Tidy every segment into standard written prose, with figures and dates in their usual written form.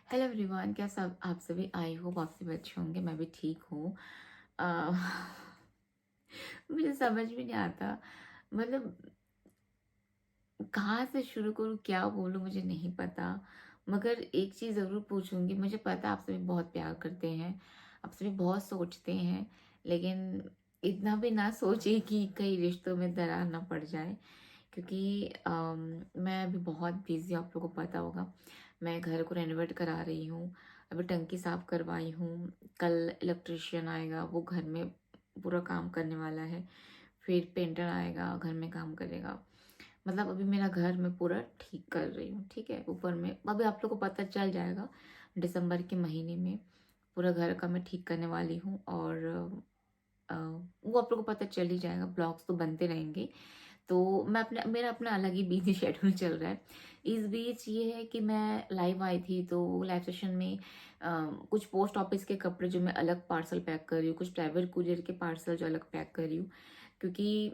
Hello everyone, क्या सब आप सभी आई होप आप सभी अच्छे होंगे। मैं भी ठीक हूँ। अ, मुझे समझ में नहीं आता, मतलब कहाँ से शुरू करूँ, क्या बोलूँ मुझे नहीं पता। मगर एक चीज़ ज़रूर पूछूँगी। मुझे पता है आप सभी बहुत प्यार करते हैं, आप सभी बहुत सोचते हैं, लेकिन इतना भी ना सोचिए कि कई रिश्तों में दरार ना पड़ जाए। क्योंकि मैं अभी बहुत बिज़ी हूँ, आप लोगों को पता होगा। मैं घर को रेनोवेट करा रही हूँ, अभी टंकी साफ़ करवाई हूँ, कल इलेक्ट्रीशियन आएगा, वो घर में पूरा काम करने वाला है। फिर पेंटर आएगा, घर में काम करेगा। मतलब अभी मेरा घर मैं पूरा ठीक कर रही हूँ, ठीक है? ऊपर में अभी आप लोग को पता चल जाएगा, दिसंबर के महीने में पूरा घर का मैं ठीक करने वाली हूँ। और अ, वो आप लोग को पता चल ही जाएगा, ब्लॉग्स तो बनते रहेंगे। तो मैं अपना मेरा अपना अलग ही बिज़ी शेड्यूल चल रहा है। इस बीच ये है कि मैं लाइव आई थी, तो लाइव सेशन में कुछ पोस्ट ऑफिस के कपड़े जो मैं अलग पार्सल पैक कर रही हूँ, कुछ प्राइवेट कुरियर के पार्सल जो अलग पैक कर रही हूँ। क्योंकि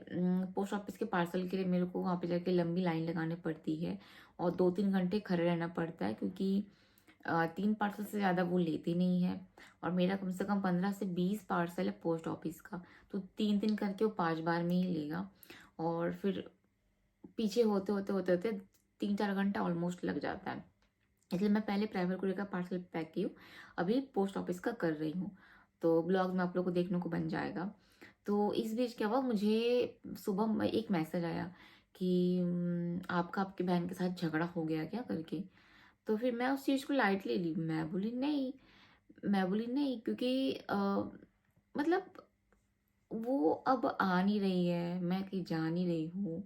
पोस्ट ऑफिस के पार्सल के लिए मेरे को वहाँ पे जाके लंबी लाइन लगानी पड़ती है और 2-3 घंटे खड़े रहना पड़ता है, क्योंकि 3 पार्सल से ज़्यादा वो लेते नहीं है। और मेरा कम से कम 15 से 20 पार्सल है पोस्ट ऑफिस का, तो 3-3 करके वो 5 बार में ही लेगा। और फिर पीछे होते 3-4 घंटा ऑलमोस्ट लग जाता है। इसलिए मैं पहले प्राइवेट कुरियर का पार्सल पैक की हूँ, अभी पोस्ट ऑफिस का कर रही हूँ। तो ब्लॉग में आप लोग को देखने को बन जाएगा। तो इस बीच क्या हुआ, मुझे सुबह में एक मैसेज आया कि आपका आपकी बहन के साथ झगड़ा हो गया क्या करके। तो फिर मैं उस चीज़ को लाइटली ली। मैं बोली नहीं, क्योंकि मतलब वो अब आ नहीं रही है, मैं कहीं जा नहीं रही हूँ,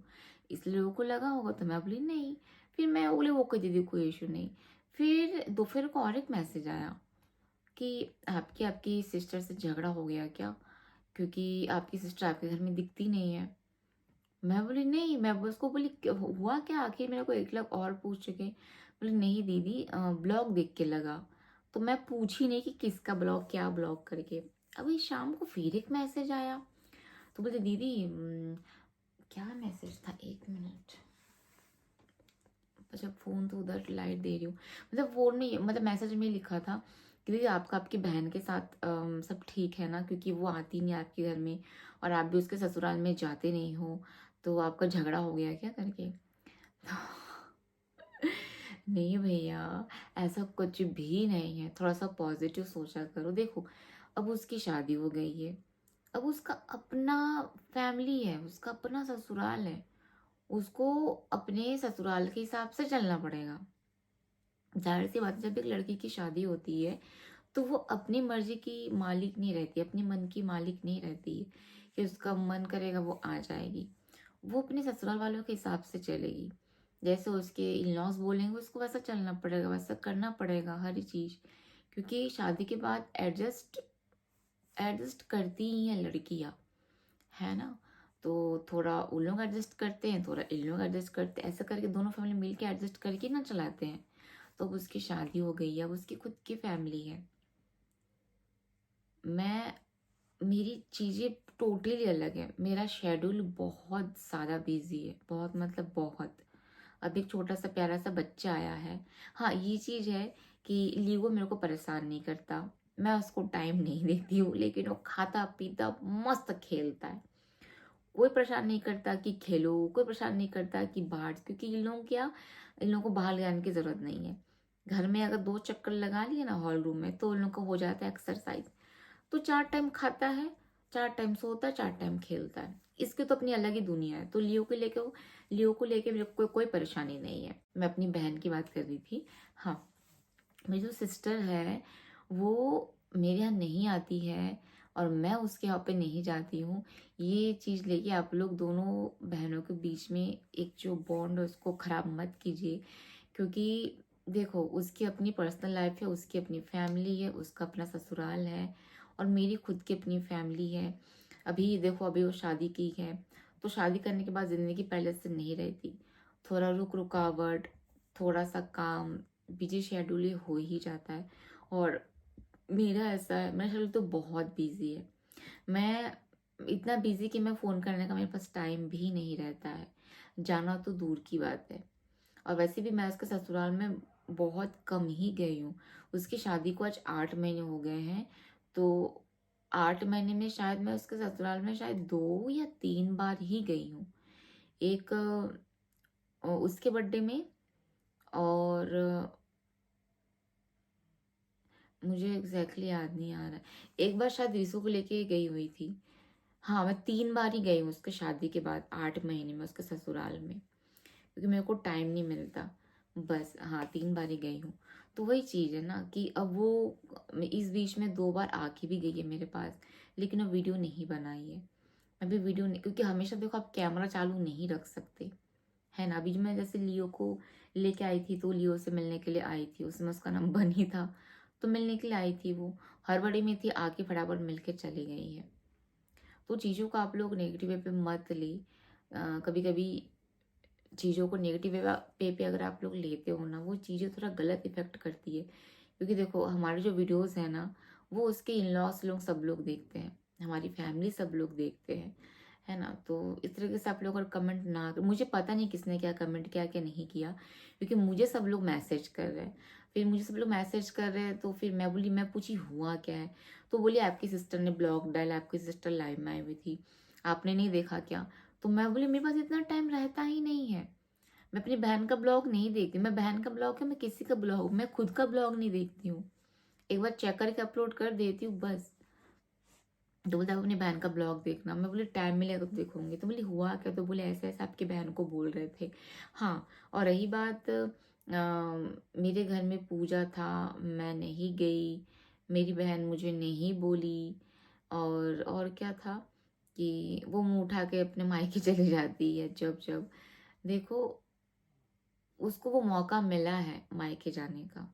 इसलिए लोगों को लगा होगा। तो मैं बोली नहीं। फिर मैं बोले वो कोई दीदी कोई इशू नहीं। फिर दोपहर को और एक मैसेज आया कि आपकी आपकी सिस्टर से झगड़ा हो गया क्या, क्योंकि आपकी सिस्टर आपके घर में दिखती नहीं है। मैं बोली नहीं। मैं उसको बोली हुआ क्या आखिर, मेरे को 1 लाख और पूछ चुके। बोली नहीं दीदी, ब्लॉग देख के लगा। तो मैं पूछी नहीं कि किसका ब्लॉग, क्या ब्लॉग करके। अभी शाम को फिर एक मैसेज आया, तो बोलते दीदी क्या मैसेज था, 1 मिनट। अच्छा, फ़ोन तो उधर लाइट दे रही हूँ। मतलब फ़ोन में मतलब मैसेज में लिखा था कि दीदी आपका आपकी बहन के साथ सब ठीक है ना, क्योंकि वो आती नहीं आपके घर में और आप भी उसके ससुराल में जाते नहीं हो, तो आपका झगड़ा हो गया क्या करके। नहीं भैया, ऐसा कुछ भी नहीं है। थोड़ा सा पॉजिटिव सोचा करो। देखो, अब उसकी शादी हो गई है, अब उसका अपना फैमिली है, उसका अपना ससुराल है, उसको अपने ससुराल के हिसाब से चलना पड़ेगा। ज़ाहिर सी बात है, जब एक लड़की की शादी होती है तो वो अपनी मर्जी की मालिक नहीं रहती, अपने मन की मालिक नहीं रहती कि उसका मन करेगा वो आ जाएगी। वो अपने ससुराल वालों के हिसाब से चलेगी। जैसे उसके इन-लॉज़ बोलेंगे उसको वैसा चलना पड़ेगा, वैसा करना पड़ेगा हर चीज़। क्योंकि शादी के बाद एडजस्ट एडजस्ट करती ही हैं लड़कियाँ, है ना? तो थोड़ा उन लोग एडजस्ट करते हैं, थोड़ा इन लोग एडजस्ट करते हैं, ऐसा करके दोनों फैमिली मिल के एडजस्ट करके ना चलाते हैं। तो अब उसकी शादी हो गई है, अब उसकी खुद की फैमिली है। मैं मेरी चीज़ें टोटली अलग है। मेरा शेड्यूल बहुत ज़्यादा बिज़ी है, बहुत मतलब बहुत। अब एक छोटा-सा प्यारा-सा बच्चा आया है। हाँ, ये चीज़ है कि लियो मेरे को परेशान नहीं करता। मैं उसको टाइम नहीं देती हूँ, लेकिन वो खाता-पीता मस्त खेलता है। कोई परेशान नहीं करता कि खेलो, कोई परेशान नहीं करता कि बाहर, क्योंकि इन लोगों को बाहर ले जाने की ज़रूरत नहीं है। घर में अगर 2 चक्कर लगा लिए ना हॉल रूम में, तो उन लोग को हो जाता है एक्सरसाइज़। तो 4 टाइम खाता है, 4 टाइम सोता है, 4 टाइम खेलता है। इसकी तो अपनी अलग ही दुनिया है। तो लियो को लेके मेरे को कोई परेशानी नहीं है। मैं अपनी बहन की बात कर रही थी। हाँ, मेरी जो सिस्टर है, वो मेरे यहाँ नहीं आती है और मैं उसके यहाँ पे नहीं जाती हूँ। ये चीज़ लेके आप लोग दोनों बहनों के बीच में एक जो बॉन्ड है उसको ख़राब मत कीजिए। क्योंकि देखो, उसकी अपनी पर्सनल लाइफ़ है, उसकी अपनी फैमिली है, उसका अपना ससुराल है और मेरी खुद की अपनी फैमिली है। अभी देखो, अभी वो शादी की है, तो शादी करने के बाद ज़िंदगी पहले से नहीं रहती। थोड़ा रुकावट, थोड़ा-सा काम, बिज़ी शेड्यूल ये हो ही जाता है। और मेरा ऐसा है, मेरा शेड्यूल तो बहुत बिज़ी है। मैं इतना बिज़ी कि मैं फ़ोन करने का मेरे पास टाइम भी नहीं रहता है। जाना तो दूर की बात है। और वैसे भी मैं उसके ससुराल में बहुत कम ही गई हूँ। उसकी शादी को आज 8 महीने हो गए हैं, तो 8 महीने में शायद मैं उसके ससुराल में शायद 2 या 3 बार ही गई हूँ। एक उसके बर्थडे में, और मुझे एग्ज़ैक्टली याद नहीं आ रहा है। एक बार शायद रीशु को लेके गई हुई थी। हाँ, मैं 3 बार ही गई हूँ उसके शादी के बाद 8 महीने में उसके ससुराल में, क्योंकि मेरे को टाइम नहीं मिलता। बस हाँ, 3 बार ही गई हूँ। तो वही चीज़ है ना कि अब वो इस बीच में 2 बार आके भी गई है मेरे पास, लेकिन अब वीडियो नहीं बनाई है। अभी वीडियो नहीं, क्योंकि हमेशा देखो आप कैमरा चालू नहीं रख सकते, है ना? अभी जो मैं जैसे लियो को लेके आई थी, तो लियो से मिलने के लिए आई थी, उस समय उसका नंबर नहीं था, तो मिलने के लिए आई थी वो, हड़बड़ी में थी, आके फटाफट मिल के चली गई है। तो चीज़ों को आप लोग नेगेटिव वे पे मत ले। कभी-कभी चीज़ों को नेगेटिव वे पे अगर आप लोग लेते हो ना, वो चीज़ें थोड़ा गलत इफ़ेक्ट करती है। क्योंकि देखो हमारे जो वीडियोज़ हैं ना, वो उसके इन-लॉज़ लोग सब लोग देखते हैं, हमारी फैमिली सब लोग देखते हैं, है ना? तो इस तरीके से आप लोग अगर कमेंट ना कर, मुझे पता नहीं किसने क्या कमेंट किया, क्या नहीं किया, क्योंकि मुझे सब लोग मैसेज कर रहे हैं। फिर मुझे सब लोग मैसेज कर रहे हैं, तो फिर मैं बोली, मैं पूछी हुआ क्या है? तो बोली आपकी सिस्टर ने ब्लॉग डाला, आपकी सिस्टर लाइव में आई हुई थी, आपने नहीं देखा क्या? तो मैं बोली मेरे पास इतना टाइम रहता ही नहीं है। मैं अपनी बहन का ब्लॉग नहीं देखती, मैं बहन का ब्लॉग है, मैं किसी का ब्लॉग, मैं खुद का ब्लॉग नहीं देखती हूँ। एक बार चेक करके अपलोड कर देती हूँ बस। तो बोलता है अपनी बहन का ब्लॉग देखना। मैं बोली टाइम मिलेगा तो देखूंगी। तो बोली हुआ क्या? तो बोले ऐसे ऐसे आपकी बहन को बोल रहे थे। हाँ, और रही बात मेरे घर में पूजा था, मैं नहीं गई, मेरी बहन मुझे नहीं बोली, और क्या था कि वो मुंह उठा के अपने मायके चली जाती है जब जब देखो, उसको वो मौका मिला है मायके जाने का,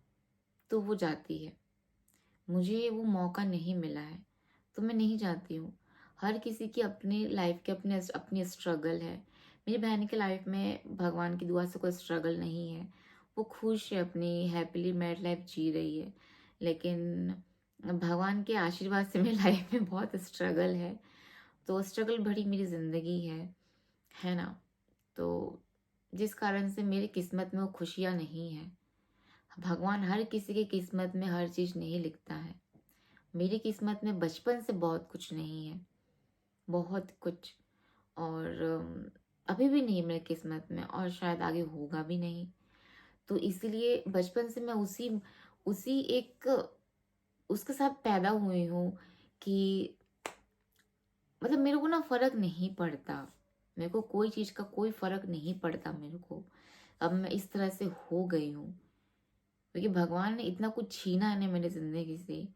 तो वो जाती है। मुझे वो मौका नहीं मिला है, तो मैं नहीं जाती हूँ। हर किसी की अपनी लाइफ के अपने अपनी स्ट्रगल है। मेरी बहन की लाइफ में भगवान की दुआ से कोई स्ट्रगल नहीं है। वो खुश है, अपनी हैप्पीली मैरिड लाइफ जी रही है। लेकिन भगवान के आशीर्वाद से मेरी लाइफ में बहुत स्ट्रगल है। तो स्ट्रगल भरी मेरी ज़िंदगी है ना? तो जिस कारण से मेरी किस्मत में वो खुशियाँ नहीं हैं। भगवान हर किसी की किस्मत में हर चीज़ नहीं लिखता है। मेरी किस्मत में बचपन से बहुत कुछ नहीं है, बहुत कुछ, और अभी भी नहीं है मेरी किस्मत में, और शायद आगे होगा भी नहीं। तो इसीलिए बचपन से मैं उसी उसी एक उसके साथ पैदा हुई हूँ कि मतलब मेरे को ना फ़र्क नहीं पड़ता। मेरे को कोई चीज़ का कोई फ़र्क नहीं पड़ता मेरे को। अब मैं इस तरह से हो गई हूँ, क्योंकि भगवान ने इतना कुछ छीना है ना मेरी ज़िंदगी से,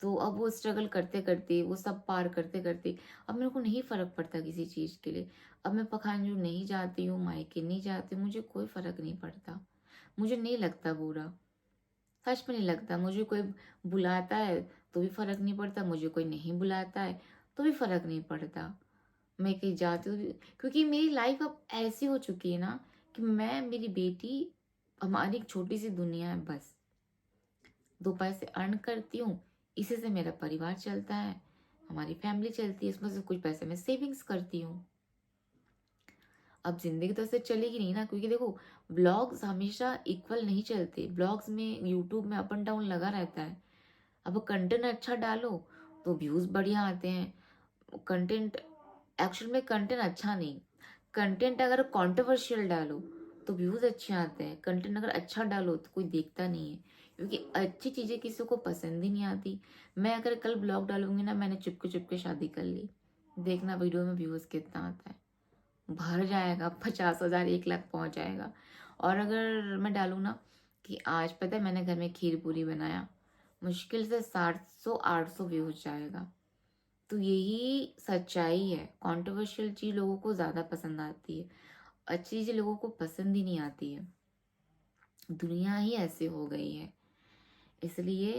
तो अब वो स्ट्रगल करते-करते, वो सब पार करते-करते, अब मेरे को नहीं फ़र्क पड़ता किसी चीज़ के लिए। अब मैं पखानजू नहीं जाती हूँ, मायके नहीं जाती हूँ, मुझे कोई फ़र्क नहीं पड़ता। मुझे नहीं लगता बुरा, सच में नहीं लगता। मुझे कोई बुलाता है तो भी फ़र्क नहीं पड़ता, मुझे कोई नहीं बुलाता है तो भी फ़र्क नहीं पड़ता। मैं कहीं जाती हूँ क्योंकि मेरी लाइफ़ अब ऐसी हो चुकी है ना कि मैं, मेरी बेटी, हमारी एक छोटी-सी दुनिया है बस। 2 पैसे अर्न करती हूँ, इसी से मेरा परिवार चलता है, हमारी फैमिली चलती है, इसमें से कुछ पैसे मैं सेविंग्स करती हूँ। अब ज़िंदगी तो ऐसे चलेगी नहीं ना, क्योंकि देखो व्लॉग्स हमेशा इक्वल नहीं चलते। व्लॉग्स में, यूट्यूब में अप एंड डाउन लगा रहता है। अब कंटेंट अच्छा डालो तो व्यूज़ बढ़िया आते हैं। कंटेंट एक्चुअल में कंटेंट अच्छा नहीं, कंटेंट अगर कंट्रोवर्शियल डालो तो व्यूज़ अच्छे आते हैं। कंटेंट अगर अच्छा डालो तो कोई देखता नहीं है, क्योंकि अच्छी चीज़ें किसी को पसंद ही नहीं आती। मैं अगर कल ब्लॉग डालूंगी ना, मैंने चुपके चुपके शादी कर ली, देखना वीडियो में व्यूज़ कितना आता है, भर जाएगा, 50,000 1 लाख पहुंच जाएगा। और अगर मैं डालूँ ना कि आज पता है मैंने घर में खीर पूरी बनाया, मुश्किल से 700-800 व्यूज जाएगा। तो यही सच्चाई है, कंट्रोवर्शियल चीज लोगों को ज्यादा पसंद आती है, अच्छी चीजें लोगों को पसंद ही नहीं आती है। दुनिया ही ऐसे हो गई है। इसलिए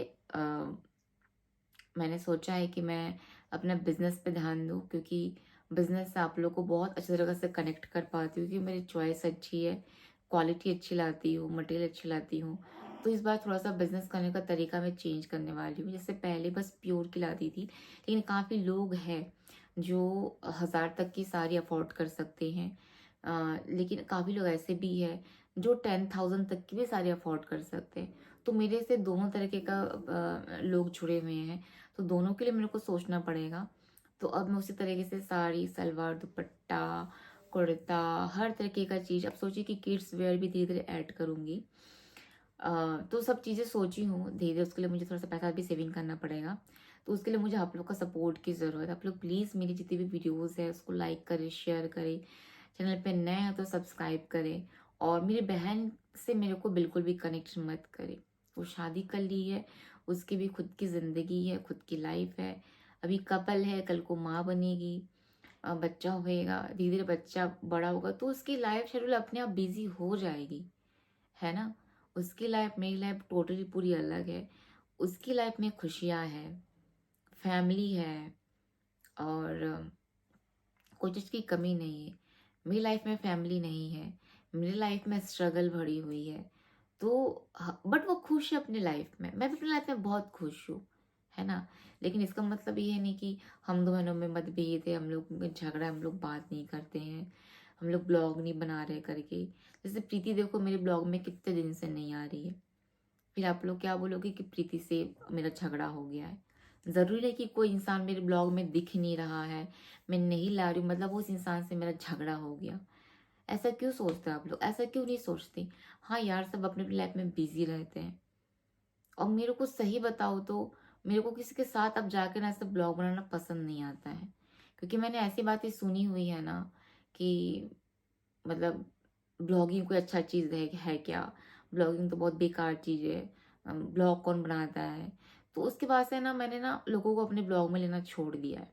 मैंने सोचा है कि मैं अपना बिजनेस पे ध्यान दूँ, क्योंकि बिजनेस से आप लोग को बहुत अच्छी तरह से कनेक्ट कर पाती हूँ, क्योंकि मेरी चॉइस अच्छी है, क्वालिटी अच्छी लाती हूँ, मटेरियल अच्छी लाती हूँ। तो इस बार थोड़ा सा बिजनेस करने का तरीका मैं चेंज करने वाली हूँ। जैसे पहले बस प्योर की लाती थी, लेकिन काफ़ी लोग हैं जो 1000 तक की साड़ी अफोर्ड कर सकते हैं। लेकिन काफ़ी लोग ऐसे भी है जो 10,000 तक की भी साड़ी अफ़ोर्ड कर सकते हैं। तो मेरे से दोनों तरीके का लोग जुड़े हुए हैं, तो दोनों के लिए मेरे को सोचना पड़ेगा। तो अब मैं उसी तरीके से साड़ी, सलवार, दुपट्टा, कुर्ता, हर तरीके का चीज़, अब सोचिए कि किड्स वियर भी धीरे-धीरे ऐड करूँगी। तो सब चीज़ें सोची हूँ, धीरे-धीरे उसके लिए मुझे थोड़ा-सा पैसा भी सेविंग करना पड़ेगा। तो उसके लिए मुझे आप लोग का सपोर्ट की ज़रूरत है। आप लोग प्लीज़ मेरी जितनी भी वीडियोज़ है उसको लाइक करें, शेयर करें। चैनल पे नए हैं तो सब्सक्राइब करें, और मेरी बहन से मेरे को बिल्कुल भी कनेक्ट मत करें। वो शादी कर ली है, उसकी भी खुद की ज़िंदगी है, खुद की लाइफ़ है। अभी कपल है, कल को माँ बनेगी, बच्चा होएगा, धीरे-धीरे बच्चा बड़ा होगा तो उसकी लाइफ़ शेड्यूल अपने आप बिज़ी हो जाएगी, है ना? उसकी लाइफ़, मेरी लाइफ़ टोटली पूरी अलग है। उसकी लाइफ़ में खुशियाँ हैं, फैमिली है, और कोई चीज़ की कमी नहीं है। मेरी लाइफ में फैमिली नहीं है, मेरी लाइफ में स्ट्रगल भरी हुई है। तो बट वो खुश है अपनी लाइफ में, मैं भी अपनी लाइफ में बहुत खुश हूँ, है ना? लेकिन इसका मतलब ये नहीं कि हम 2 बहनों में मतभेद है, हम लोग में झगड़ा है, हम लोग बात नहीं करते हैं, हम लोग ब्लॉग नहीं बना रहे करके। जैसे प्रीति देखो मेरे ब्लॉग में कितने दिन से नहीं आ रही है। फिर आप लोग क्या बोलोगे कि प्रीति से मेरा झगड़ा हो गया है। ज़रूरी है कि कोई इंसान मेरे ब्लॉग में दिख नहीं रहा है, मैं नहीं ला रही हूँ मतलब उस इंसान से मेरा झगड़ा हो गया। ऐसा क्यों सोचते हो आप लोग? ऐसा क्यों नहीं सोचते? हाँ यार, सब अपनी-अपनी लाइफ में बिज़ी रहते हैं। और मेरे को सही बताओ तो मेरे को किसी के साथ अब जाके ना ऐसे ब्लॉग बनाना पसंद नहीं आता है। क्योंकि मैंने ऐसी बातें सुनी हुई है ना कि मतलब ब्लॉगिंग कोई अच्छा चीज़ है क्या? ब्लॉगिंग तो बहुत बेकार चीज़ है। ब्लॉग कौन बनाता है? तो उसके बाद से ना मैंने ना लोगों को अपने ब्लॉग में लेना छोड़ दिया है।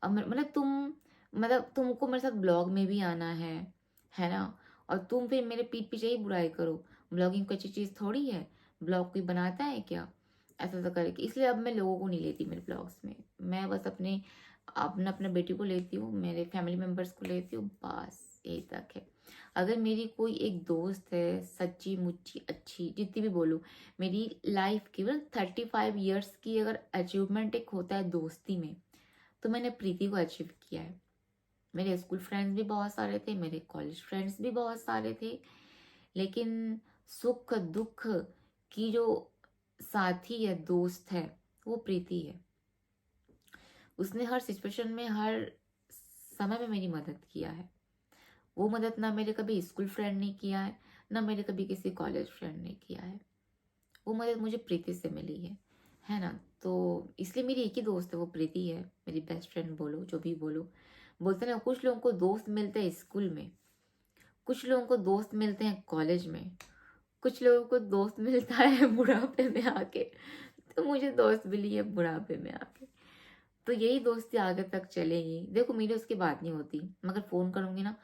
अब मतलब तुमको मेरे साथ ब्लॉग में भी आना है ना? और तुम फिर मेरे पीठ पीछे ही बुराई करो। ब्लॉगिंग कोई अच्छी चीज़ थोड़ी है। ब्लॉग कोई बनाता है क्या? ऐसा-ऐसा करके इसलिए अब मैं लोगों को नहीं लेती मेरे ब्लॉग्स में। मैं बस अपने बेटी को लेती हूँ, मेरे फैमिली मेंबर्स को लेती हूँ, बस यही तक है। अगर मेरी कोई एक दोस्त है सच्ची-मुच्ची अच्छी, जितनी भी बोलूँ, मेरी लाइफ़ की मतलब 35 इयर्स की अगर अचीवमेंट एक होता है दोस्ती में, तो मैंने प्रीति को अचीव किया है। मेरे स्कूल फ्रेंड्स भी बहुत सारे थे, मेरे कॉलेज फ्रेंड्स भी बहुत सारे थे, लेकिन सुख दुख की जो साथी है, दोस्त है, वो प्रीति है। उसने हर सिचुएशन में, हर समय में मेरी मदद किया है। वो मदद ना मेरे कभी स्कूल फ्रेंड ने किया है, ना मेरे कभी किसी कॉलेज फ्रेंड ने किया है। वो मदद मुझे प्रीति से मिली है ना? तो इसलिए मेरी एक ही दोस्त है, वो प्रीति है, मेरी बेस्ट फ्रेंड बोलो, जो भी बोलो। बोलते हैं ना, कुछ लोगों को दोस्त मिलते हैं स्कूल में, कुछ लोगों को दोस्त मिलते हैं कॉलेज में, कुछ लोगों को दोस्त मिलता है बुढ़ापे में आके। तो मुझे दोस्त मिली है बुढ़ापे में आके। तो यही दोस्ती आगे तक चलेगी। देखो मेरी उसकी बात नहीं होती, मगर फ़ोन करूँगी ना,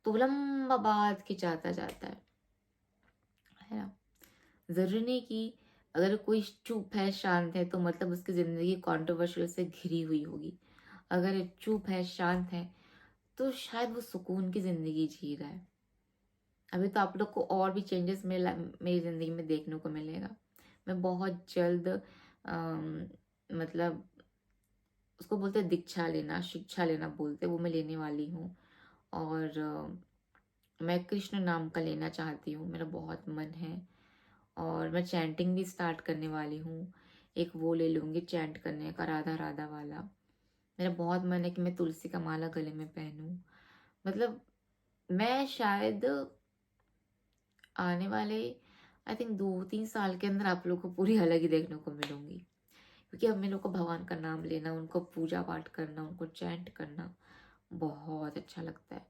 तो वो लंबा बात खिंचाता जाता है ना? ज़रूरी नहीं कि अगर कोई चुप है, शांत है, तो मतलब उसकी ज़िंदगी कंट्रोवर्शियल से घिरी हुई होगी। अगर चुप है, शांत है, तो शायद वो सुकून की ज़िंदगी जी रहा है। अभी तो आप लोग को और भी चेंजेस मेरी ज़िंदगी में देखने को मिलेगा। मैं बहुत जल्द मतलब उसको बोलते हैं दीक्षा लेना, शिक्षा लेना बोलते हैं, वो मैं लेने वाली हूँ। और मैं कृष्ण नाम का लेना चाहती हूँ, मेरा बहुत मन है। और मैं चैंटिंग भी स्टार्ट करने वाली हूँ। एक वो ले लूँगी चैंट करने का, राधा राधा वाला। मेरा बहुत मन है कि मैं तुलसी का माला गले में पहनूँ। मतलब मैं शायद आने वाले आई थिंक 2-3 साल के अंदर आप लोगों को पूरी अलग ही देखने को मिलूँगी। क्योंकि अब मेरे को भगवान का नाम लेना, उनको पूजा-पाठ करना, उनको चैंट करना बहुत अच्छा लगता है।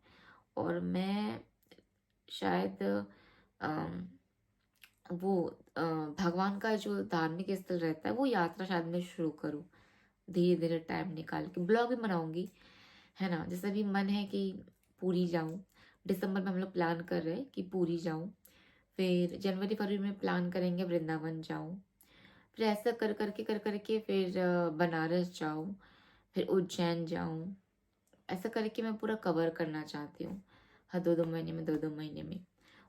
और मैं शायद अम वो भगवान का जो धार्मिक स्थल रहता है वो यात्रा शायद मैं शुरू करूँ, धीरे-धीरे टाइम निकाल के। ब्लॉग भी बनाऊँगी, है ना? जैसे अभी मन है कि पुरी जाऊँ, दिसंबर में हम लोग प्लान कर रहे हैं कि पुरी जाऊँ, फिर जनवरी-फरवरी में प्लान करेंगे वृंदावन जाऊँ, फिर ऐसा कर कर के फिर बनारस जाऊँ, फिर उज्जैन जाऊँ। ऐसा करके मैं पूरा कवर करना चाहती हूँ, हर 2-2 महीने में, 2-2 महीने में।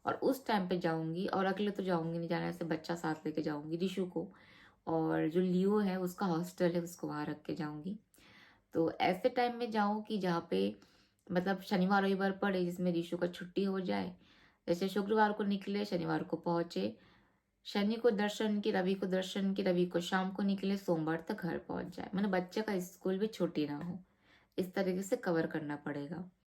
और उस टाइम पे जाऊँगी, और अकेले तो जाऊँगी नहीं, जाना ऐसे बच्चा साथ लेके जाऊँगी, रिशु को। और जो लियो है उसका हॉस्टल है, उसको वहाँ रख के जाऊँगी। तो ऐसे टाइम में जाऊँ कि जहाँ पे मतलब शनिवार रविवार पड़े, जिसमें रिशु का छुट्टी हो जाए, जैसे शुक्रवार को निकले, शनिवार को पहुँचे, शनि को दर्शन की, रवि को दर्शन की, रवि को शाम को निकले, सोमवार तक घर पहुँच जाए। मतलब बच्चे का स्कूल भी छुट्टी ना हो। इस तरीके से कवर करना पड़ेगा।